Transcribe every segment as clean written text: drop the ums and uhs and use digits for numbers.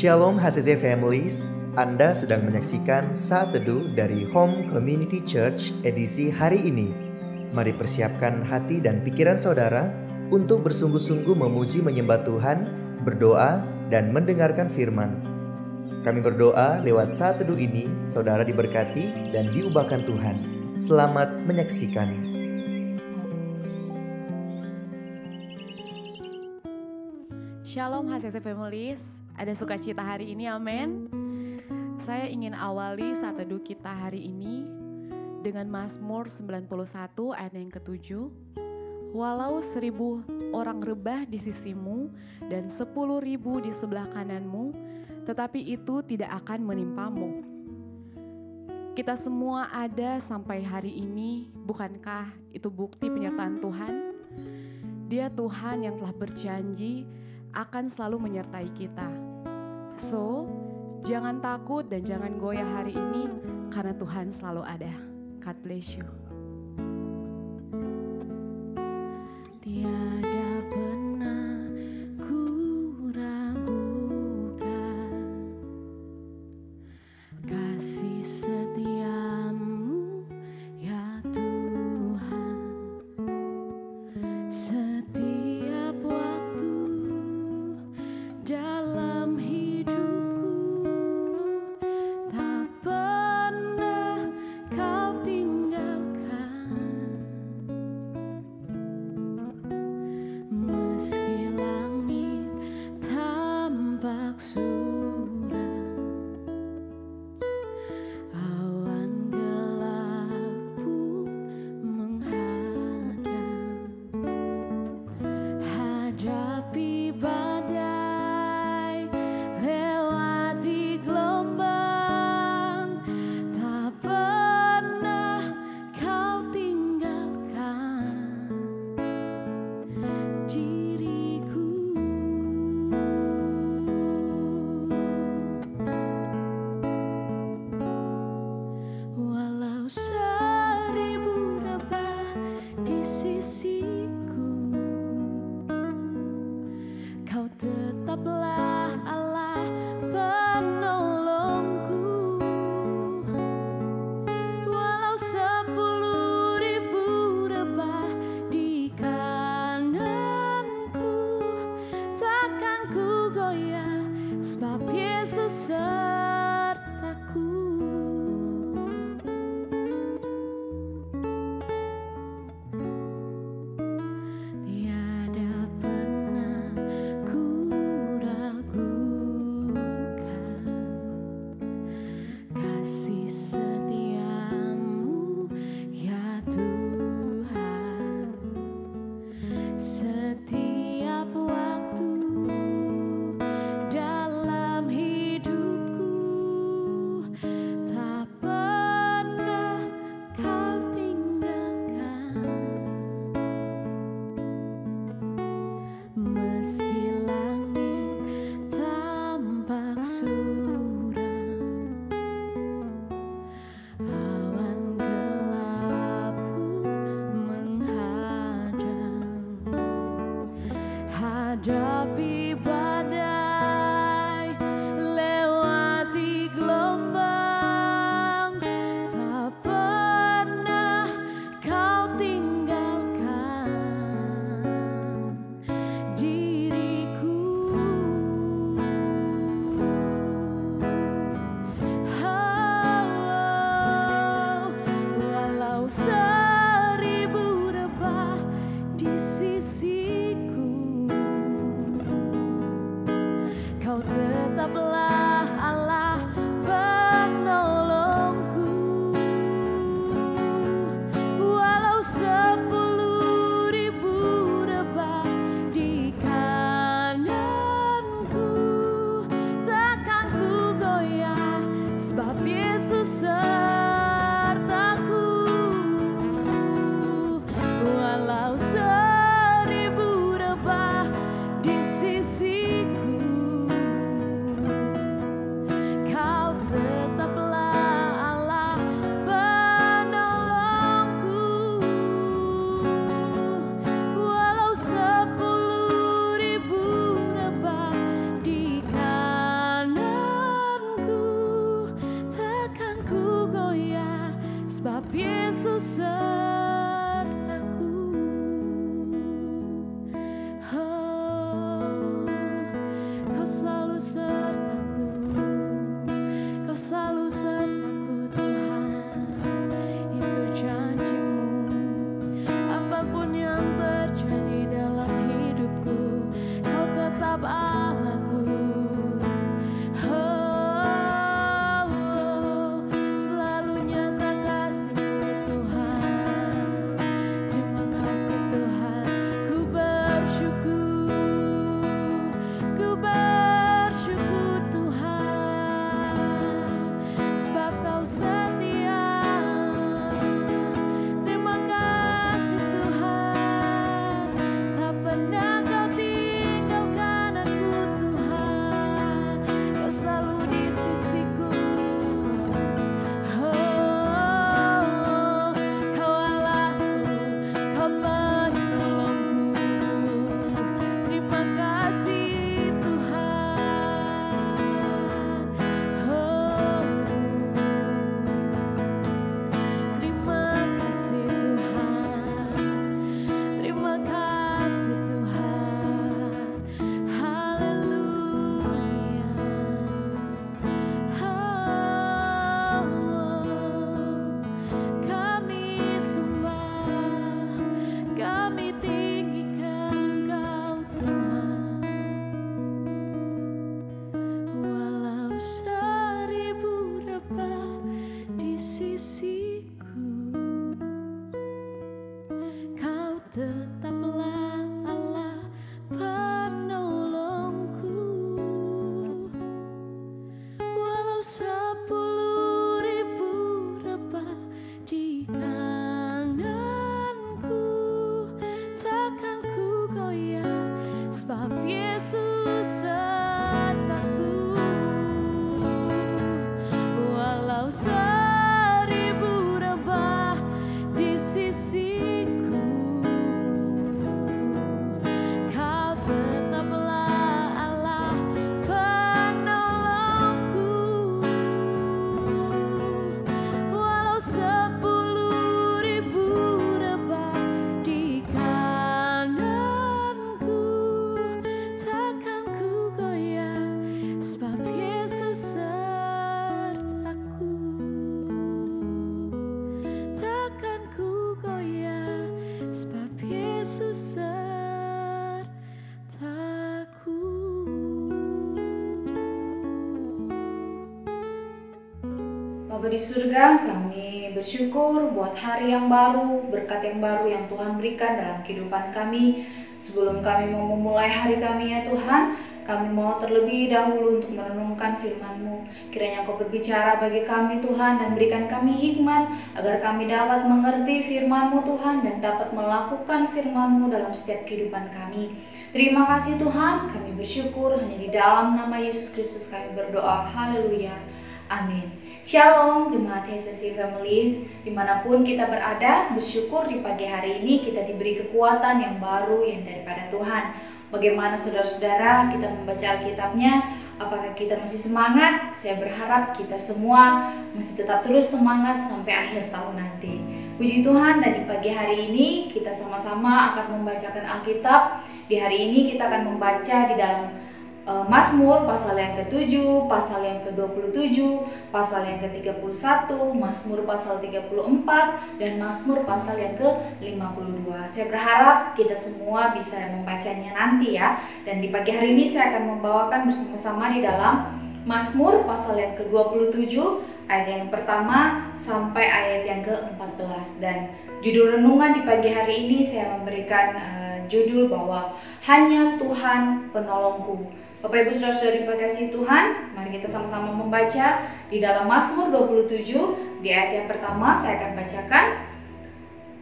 Shalom HCC Families, Anda sedang menyaksikan Saat Teduh dari Home Community Church edisi hari ini. Mari persiapkan hati dan pikiran saudara untuk bersungguh-sungguh memuji menyembah Tuhan, berdoa, dan mendengarkan firman. Kami berdoa lewat Saat Teduh ini, saudara diberkati dan diubahkan Tuhan. Selamat menyaksikan. Shalom HCC Families, ada sukacita hari ini, amin. Saya ingin awali saat teduh kita hari ini dengan Mazmur 91 ayat yang ke-7. Walau 1.000 orang rebah di sisimu dan 10.000 di sebelah kananmu, tetapi itu tidak akan menimpamu. Kita semua ada sampai hari ini, bukankah itu bukti penyertaan Tuhan? Dia Tuhan yang telah berjanji akan selalu menyertai kita. So, jangan takut dan jangan goyah hari ini karena Tuhan selalu ada. God bless you. Tiada pernah ku ragukan kasih setiamu ya Tuhan. Setiap waktu dalam hidupku tak pernah kau tinggalkan. Meski langit tampak suram, awan gelap pun menghadang. Hadapi badai, lewati gelombang, tak pernah kau tinggalkan diriku. Walau 1.000 rebah di sisiku, Kau tetaplah Allah penolongku. Walau 10.000 rebah di kananku, takkan ku goyah sebab Yesus sertaku. Tiada pernah ku ragukan sebab Yesus sertaku. Walau seribu rebah di sisiku, Kau tetaplah Allah penolongku. Walau 10.000 rebah di kananku, takkan ku goyah sebab Yesus sertaku. Takkan ku goyah sebab Yesus sertaku. Bapa di surga, kami bersyukur buat hari yang baru, berkat yang baru yang Tuhan berikan dalam kehidupan kami. Sebelum kami mau memulai hari kami ya Tuhan, kami mau terlebih dahulu untuk merenungkan firman-Mu. Kiranya Kau berbicara bagi kami Tuhan dan berikan kami hikmat agar kami dapat mengerti firman-Mu Tuhan dan dapat melakukan firman-Mu dalam setiap kehidupan kami. Terima kasih Tuhan, kami bersyukur hanya di dalam nama Yesus Kristus kami berdoa. Haleluya. Amin. Shalom jemaat HCC Families, dimanapun kita berada, bersyukur di pagi hari ini kita diberi kekuatan yang baru yang daripada Tuhan. Bagaimana saudara-saudara kita membaca Alkitabnya? Apakah kita masih semangat? Saya berharap kita semua masih tetap terus semangat sampai akhir tahun nanti. Puji Tuhan, dan di pagi hari ini kita sama-sama akan membacakan Alkitab. Di hari ini kita akan membaca di dalam Mazmur pasal yang ke-7, pasal yang ke-27, pasal yang ke-31, Mazmur pasal 34, dan Mazmur pasal yang ke-52. Saya berharap kita semua bisa membacanya nanti ya. Dan di pagi hari ini saya akan membawakan bersama-sama di dalam Mazmur pasal yang ke-27, ayat yang pertama sampai ayat yang ke-14. Dan judul renungan di pagi hari ini saya memberikan judul bahwa hanya Tuhan penolongku. Bapak Ibu Saudara-saudari dikasihi Tuhan, mari kita sama-sama membaca di dalam Mazmur 27. Di ayat yang pertama saya akan bacakan.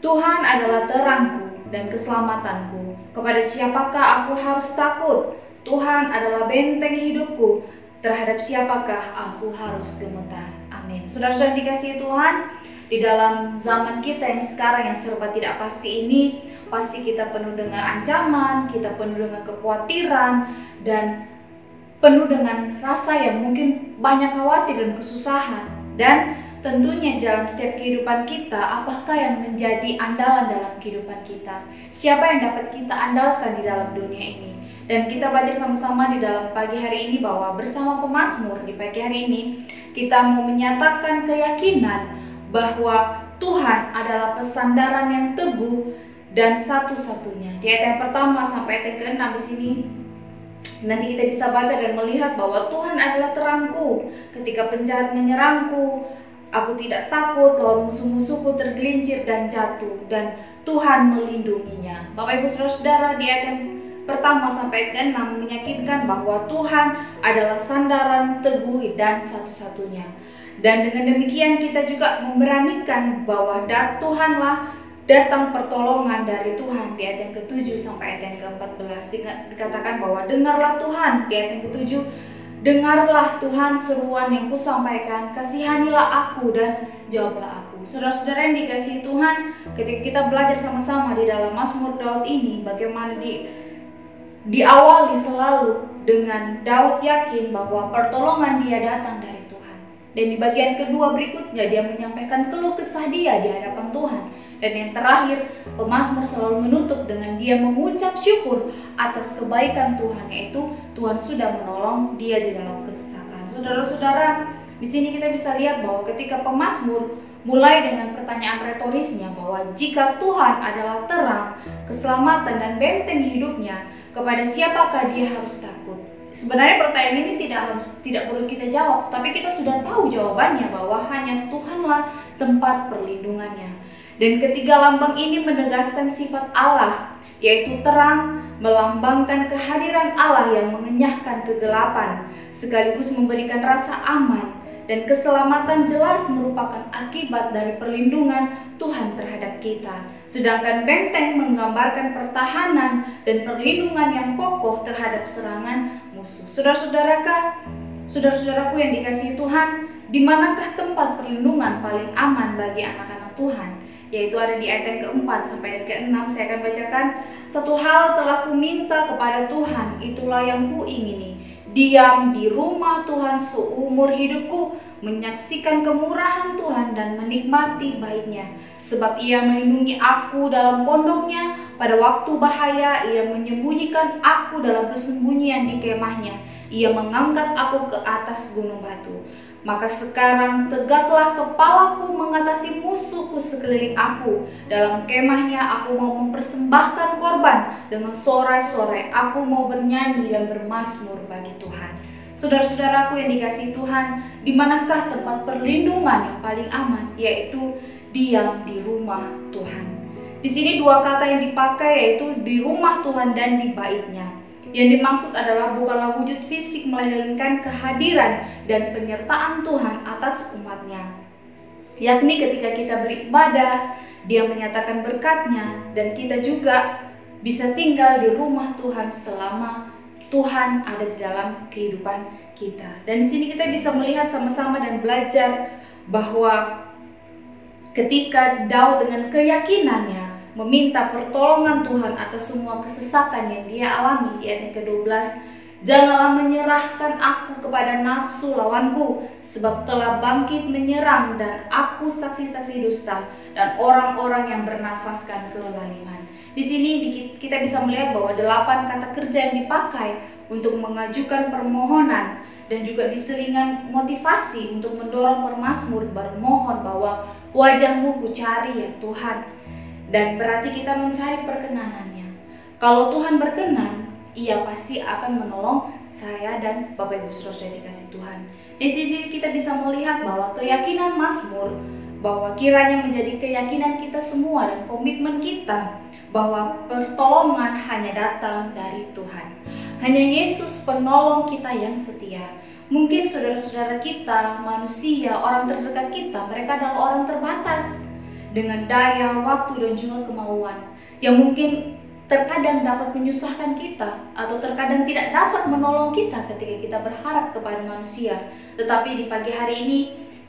Tuhan adalah terangku dan keselamatanku. Kepada siapakah aku harus takut? Tuhan adalah benteng hidupku. Terhadap siapakah aku harus gemetar? Amin. Saudara-saudara dikasihi Tuhan, di dalam zaman kita yang sekarang yang serba tidak pasti ini, pasti kita penuh dengan ancaman, kita penuh dengan kekhawatiran, dan penuh dengan rasa yang mungkin banyak khawatir dan kesusahan. Dan tentunya dalam setiap kehidupan kita, apakah yang menjadi andalan dalam kehidupan kita? Siapa yang dapat kita andalkan di dalam dunia ini? Dan kita belajar sama-sama di dalam pagi hari ini bahwa bersama pemazmur di pagi hari ini kita mau menyatakan keyakinan bahwa Tuhan adalah pesandaran yang teguh dan satu-satunya. Di ayat yang pertama sampai ayat yang ke-6 di sini nanti kita bisa baca dan melihat bahwa Tuhan adalah terangku. Ketika penjahat menyerangku, aku tidak takut, lawan musuh-musuhku tergelincir dan jatuh, dan Tuhan melindunginya. Bapak Ibu Saudara-saudara, di ayat yang pertama sampai ke-6 meyakinkan bahwa Tuhan adalah sandaran teguh dan satu-satunya. Dan dengan demikian kita juga memberanikan bahwa Tuhanlah datang pertolongan dari Tuhan. Di ayat yang ke-7 sampai ayat yang ke-14 dikatakan bahwa dengarlah Tuhan. Di ayat yang ke-7, dengarlah Tuhan seruan yang kusampaikan, kasihanilah aku dan jawablah aku. Saudara-saudara yang dikasihi Tuhan, ketika kita belajar sama-sama di dalam Mazmur Daud ini, bagaimana diawali selalu dengan Daud yakin bahwa pertolongan dia datang dari Tuhan. Dan di bagian kedua berikutnya dia menyampaikan keluh kesah dia di hadapan Tuhan. Dan yang terakhir, pemazmur selalu menutup dengan dia mengucap syukur atas kebaikan Tuhan, yaitu Tuhan sudah menolong dia di dalam kesesakan. Saudara-saudara, di sini kita bisa lihat bahwa ketika pemazmur mulai dengan pertanyaan retorisnya bahwa jika Tuhan adalah terang, keselamatan dan benteng hidupnya, kepada siapakah dia harus takut? Sebenarnya pertanyaan ini tidak perlu kita jawab, tapi kita sudah tahu jawabannya bahwa hanya Tuhanlah tempat perlindungannya. Dan ketiga lambang ini menegaskan sifat Allah, yaitu terang, melambangkan kehadiran Allah yang mengenyahkan kegelapan, sekaligus memberikan rasa aman, dan keselamatan jelas merupakan akibat dari perlindungan Tuhan terhadap kita. sedangkan benteng menggambarkan pertahanan dan perlindungan yang kokoh terhadap serangan musuh. Saudara-saudaraku yang dikasihi Tuhan, di manakah tempat perlindungan paling aman bagi anak-anak Tuhan? Yaitu ada di ayat yang keempat sampai ayat ke-6. Saya akan bacakan. Satu hal telah kuminta kepada Tuhan, itulah yang kuingini, diam di rumah Tuhan seumur hidupku, menyaksikan kemurahan Tuhan dan menikmati baiknya. Sebab ia melindungi aku dalam pondoknya, pada waktu bahaya ia menyembunyikan aku dalam persembunyian di kemahnya. Ia mengangkat aku ke atas gunung batu. Maka sekarang tegaklah kepalaku mengatasi musuhku sekeliling aku. Dalam kemahnya aku mau mempersembahkan korban, dengan sorai-sorai aku mau bernyanyi dan bermazmur bagi Tuhan. Saudara-saudaraku yang dikasihi Tuhan, di manakah tempat perlindungan yang paling aman? Yaitu diam di rumah Tuhan. Di sini dua kata yang dipakai yaitu di rumah Tuhan dan di baitnya. Yang dimaksud adalah bukanlah wujud fisik, melainkan kehadiran dan penyertaan Tuhan atas umatnya. Yakni ketika kita beribadah, Dia menyatakan berkat-Nya, dan kita juga bisa tinggal di rumah Tuhan selama Tuhan ada di dalam kehidupan kita. Dan di sini kita bisa melihat sama-sama dan belajar bahwa ketika Daud dengan keyakinannya meminta pertolongan Tuhan atas semua kesesakan yang dia alami, di ayat yang ke-12, janganlah menyerahkan aku kepada nafsu lawanku, sebab telah bangkit menyerang dan aku saksi-saksi dusta dan orang-orang yang bernafaskan kezaliman. Di sini kita bisa melihat bahwa 8 kata kerja yang dipakai untuk mengajukan permohonan dan juga diselingan motivasi untuk mendorong permazmur bermohon bahwa wajah-Mu ku cari ya Tuhan. Dan berarti kita mencari perkenanan-Nya. Kalau Tuhan berkenan, Ia pasti akan menolong saya dan Bapak Ibu Saudara dikasih Tuhan. Di sini kita bisa melihat bahwa keyakinan Mazmur, bahwa kiranya menjadi keyakinan kita semua dan komitmen kita bahwa pertolongan hanya datang dari Tuhan. Hanya Yesus penolong kita yang setia. Mungkin saudara-saudara kita, manusia, orang terdekat kita, mereka adalah orang terbatas dengan daya, waktu, dan juga kemauan yang mungkin terkadang dapat menyusahkan kita atau terkadang tidak dapat menolong kita ketika kita berharap kepada manusia. Tetapi di pagi hari ini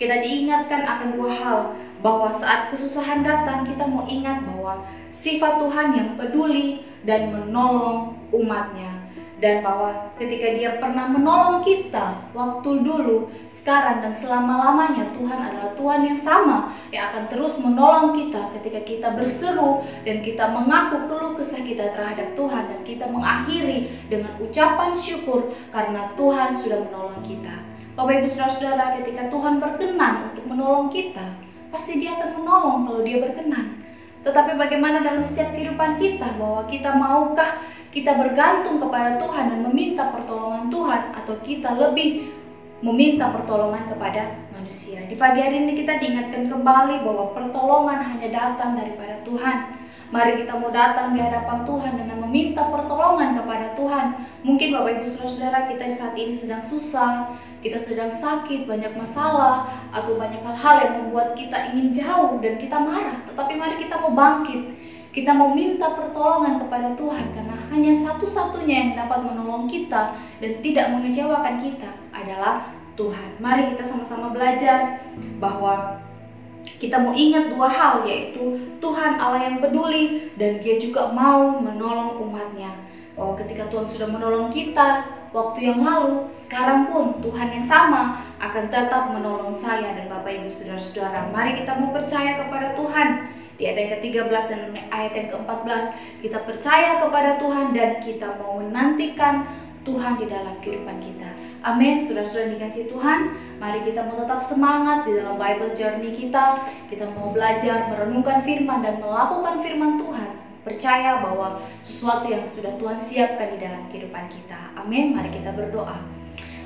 kita diingatkan akan 2 hal, bahwa saat kesusahan datang kita mau ingat bahwa sifat Tuhan yang peduli dan menolong umatnya. Dan bahwa ketika Dia pernah menolong kita waktu dulu, sekarang dan selama-lamanya, Tuhan adalah Tuhan yang sama yang akan terus menolong kita ketika kita berseru dan kita mengaku keluh kesah kita terhadap Tuhan, dan kita mengakhiri dengan ucapan syukur karena Tuhan sudah menolong kita. Bapak Ibu Saudara-saudara, ketika Tuhan berkenan untuk menolong kita, pasti Dia akan menolong kalau Dia berkenan. Tetapi bagaimana dalam setiap kehidupan kita, bahwa kita maukah kita bergantung kepada Tuhan dan meminta pertolongan Tuhan, atau kita lebih meminta pertolongan kepada manusia? Di pagi hari ini kita diingatkan kembali bahwa pertolongan hanya datang daripada Tuhan. Mari kita mau datang di hadapan Tuhan dengan meminta pertolongan kepada Tuhan. Mungkin Bapak Ibu Saudara kita saat ini sedang susah, kita sedang sakit, banyak masalah, atau banyak hal-hal yang membuat kita ingin jauh dan kita marah. Tetapi mari kita mau bangkit. Kita mau minta pertolongan kepada Tuhan, karena hanya satu-satunya yang dapat menolong kita dan tidak mengecewakan kita adalah Tuhan. Mari kita sama-sama belajar bahwa kita mau ingat 2 hal, yaitu Tuhan Allah yang peduli dan Dia juga mau menolong umatnya. Bahwa ketika Tuhan sudah menolong kita waktu yang lalu, sekarang pun Tuhan yang sama akan tetap menolong saya dan Bapak Ibu Saudara-saudara. Mari kita mau percaya kepada Tuhan. Di ayat yang ke-13 dan ayat yang ke-14, kita percaya kepada Tuhan dan kita mau menantikan Tuhan di dalam kehidupan kita. Amin. Saudara-saudara dikasih Tuhan, mari kita mau tetap semangat di dalam Bible Journey kita. Kita mau belajar merenungkan firman dan melakukan firman Tuhan. Percaya bahwa sesuatu yang sudah Tuhan siapkan di dalam kehidupan kita. Amin. Mari kita berdoa.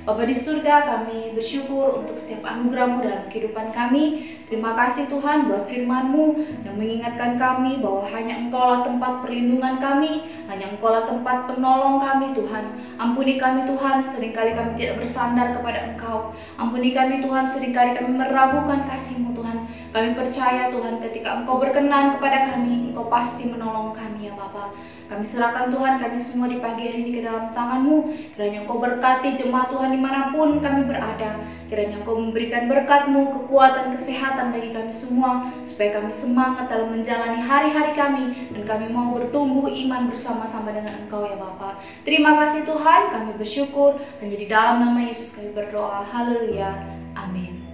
Bapa di surga, kami bersyukur untuk setiap anugerah-Mu dalam kehidupan kami. Terima kasih Tuhan buat firman-Mu yang mengingatkan kami bahwa hanya Engkaulah tempat perlindungan kami, hanya Engkaulah tempat penolong kami Tuhan. Ampuni kami Tuhan, seringkali kami tidak bersandar kepada Engkau. Ampuni kami Tuhan, seringkali kami meragukan kasih-Mu Tuhan. Kami percaya Tuhan, ketika Engkau berkenan kepada kami, Engkau pasti menolong kami ya Bapa. Kami serahkan Tuhan kami semua di pagi hari ini ke dalam tangan-Mu. Kiranya Engkau berkati jemaat Tuhan dimanapun kami berada. Kiranya Engkau memberikan berkat-Mu, kekuatan, kesehatan bagi kami semua, supaya kami semangat dalam menjalani hari-hari kami, dan kami mau bertumbuh iman bersama-sama dengan Engkau ya Bapa. Terima kasih Tuhan, kami bersyukur. Hanya di dalam nama Yesus kami berdoa. Haleluya. Amin.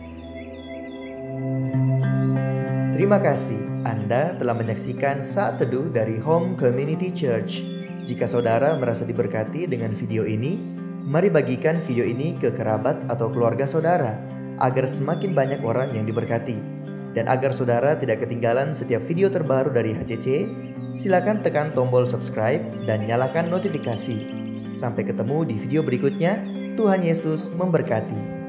Terima kasih Anda telah menyaksikan Saat Teduh dari Home Community Church. Jika saudara merasa diberkati dengan video ini, mari bagikan video ini ke kerabat atau keluarga saudara, agar semakin banyak orang yang diberkati. Dan agar saudara tidak ketinggalan setiap video terbaru dari HCC, silakan tekan tombol subscribe dan nyalakan notifikasi. Sampai ketemu di video berikutnya. Tuhan Yesus memberkati.